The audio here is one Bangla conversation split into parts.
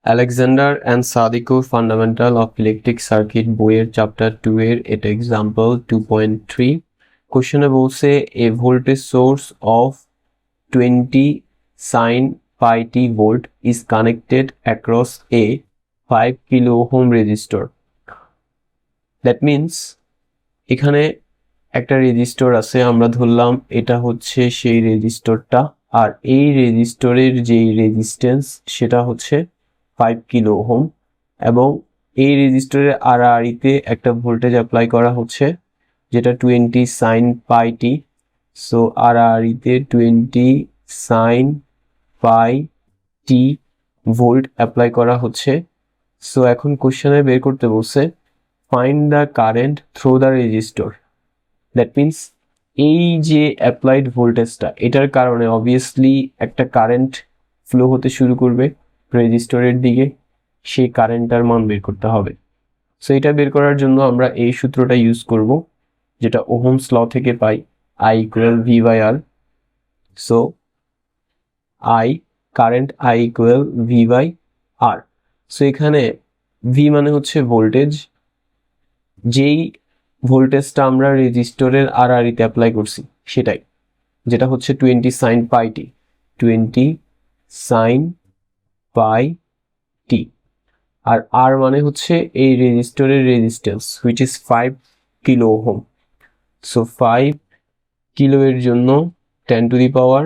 আলেকজান্ডার অ্যান্ড সাদিকুর ফান্ডামেন্টাল অফ ইলেকট্রিক সার্কিট বইয়ের চ্যাপ্টার 2 এর এটা এক্সাম্পল 2.3 কোশ্চেনে বলছে a voltage source of 20 sin pi t volt is connected across a 5 kilo ohm resistor. That means এখানে একটা রেজিস্টর আছে, আমরা ধরলাম এটা হচ্ছে সেই রেজিস্টরটা, আর এই রেজিস্টরের যেই রেজিস্ট্যান্স সেটা হচ্ছে 5 কিলো ওহম, এবং এই রেজিস্টরের আড়াআড়িতে একটা ভোল্টেজ অ্যাপ্লাই করা হচ্ছে যেটা 20 sin pi t। সো আড়াআড়িতে 20 sin pi t volt apply করা হচ্ছে। সো এখন কোশ্চেনে বের করতে বলছে find the current through the resistor. That means এই যে অ্যাপ্লাইড ভোল্টেজটা, এটার কারণে অবভিয়াসলি একটা কারেন্ট ফ্লো হতে শুরু করবে রেজিস্টরের দিকে, সেই কারেন্টটার মান বের করতে হবে। সো এটা বের করার জন্য আমরা এই সূত্রটা ইউজ করব, যেটা ওহমস ল থেকে পাই, I equal V by R. So current I equal V by R. So এখানে ভি মানে হচ্ছে ভোল্টেজ, যেই ভোল্টেজটা আমরা রেজিস্টরের আড়াআড়িতে অ্যাপ্লাই করছি সেটাই, যেটা হচ্ছে 20 sin pi t, 20 sin pi t। আর আর মানে হচ্ছে এই রেজিস্টরের resistance which is 5 kilo ohm. So 5 kilo এর জন্য 10 টু দি পাওয়ার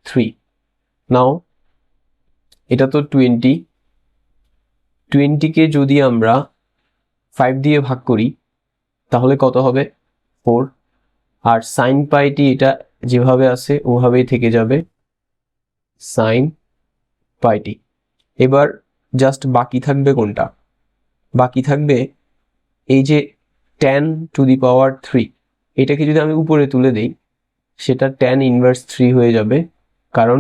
3। নাও এটা তো 20 কে যদি আমরা 5 দিয়ে ভাগ করি তাহলে কত হবে? 4। আর সাইন পাই টি এটা যেভাবে আছে ওভাবেই থেকে যাবে, সাইন পাই টি। এবার জাস্ট বাকি থাকবে কোনটা? বাকি থাকবে এই যে 10 টু দি পাওয়ার 3। এটাকে যদি আমি উপরে তুলে দেই সেটা tan ইনভার্স 3 হয়ে যাবে, কারণ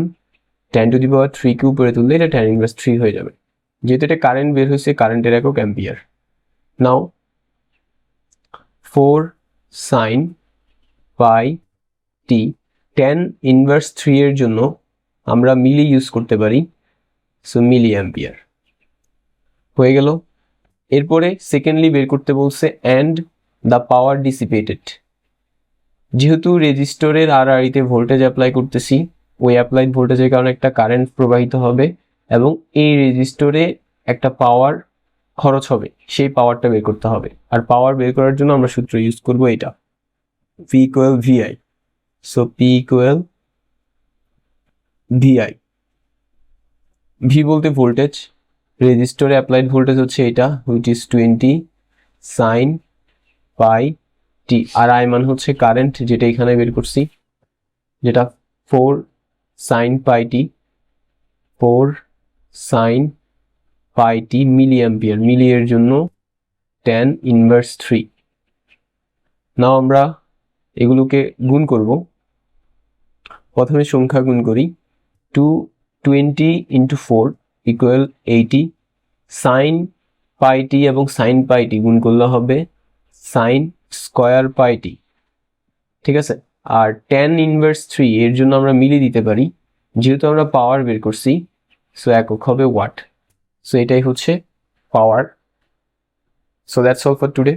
10 টু দি পাওয়ার 3 কে উপরে তুললে এটা tan ইনভার্স 3 হয়ে যাবে। যেহেতু এটা কারেন্ট বের হয়েছে, কারেন্টের একক অ্যাম্পিয়ার। নাও 4 sin pi t, tan inverse 3 এর জন্য আমরা মিলি ইউজ করতে পারি, সো মিলি অ্যাম্পিয়ার হয়ে গেল। এরপরে সেকেন্ডলি বের করতে বলছে অ্যান্ড দ্য পাওয়ার ডিসিপেটেড। যেহেতু রেজিস্টরের আড়াআড়িতে ভোল্টেজ অ্যাপ্লাই করতেছি, ওই অ্যাপ্লাইড ভোল্টেজের কারণে একটা কারেন্ট প্রবাহিত হবে এবং এই রেজিস্টরে একটা পাওয়ার খরচ হবে, সেই পাওয়ারটা বের করতে হবে। আর পাওয়ার বের করার জন্য আমরা সূত্র ইউজ করব এটা, P equal VI। So P equal VI। V বলতে ভোল্টেজ, রেজিস্টরে অ্যাপ্লাইড ভোল্টেজ হচ্ছে এটা which is 20 sin pi t, আর আই মান হচ্ছে কারেন্ট যেটা এখানে বের করছি, যেটা 4 sin pi t, 4 sin pi t milli ampere. Milli এর জন্য tan ইনভার্স 3। নাও আমরা এগুলোকে গুণ করব। প্রথমে সংখ্যা গুণ করি, 220 into 4 ইকুয়াল 80। সাইন পাই টি এবং সাইন পাই টি গুণ করলে হবে সাইন স্কোয়ার পাই টি, ঠিক আছে। আর tan ইনভার্স 3 এর জন্য আমরা মিলি দিতে পারি, যেহেতু আমরা পাওয়ার বের করছি, সো একক হবে ওয়াট। সো এটাই হচ্ছে power. So that's all for today.